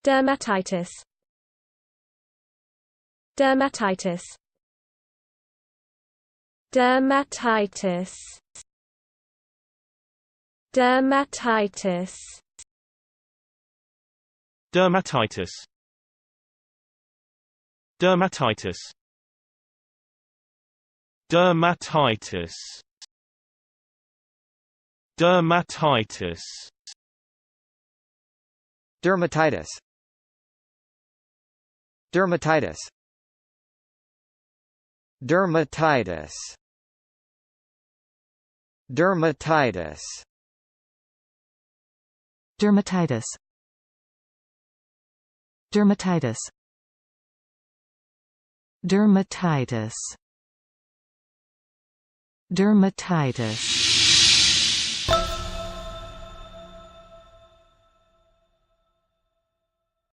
Dermatitis. Dermatitis. Dermatitis. Dermatitis. Dermatitis. Dermatitis. Dermatitis. Dermatitis. Dermatitis. Dermatitis. Dermatitis. Dermatitis. Dermatitis. Dermatitis. Dermatitis. Dermatitis.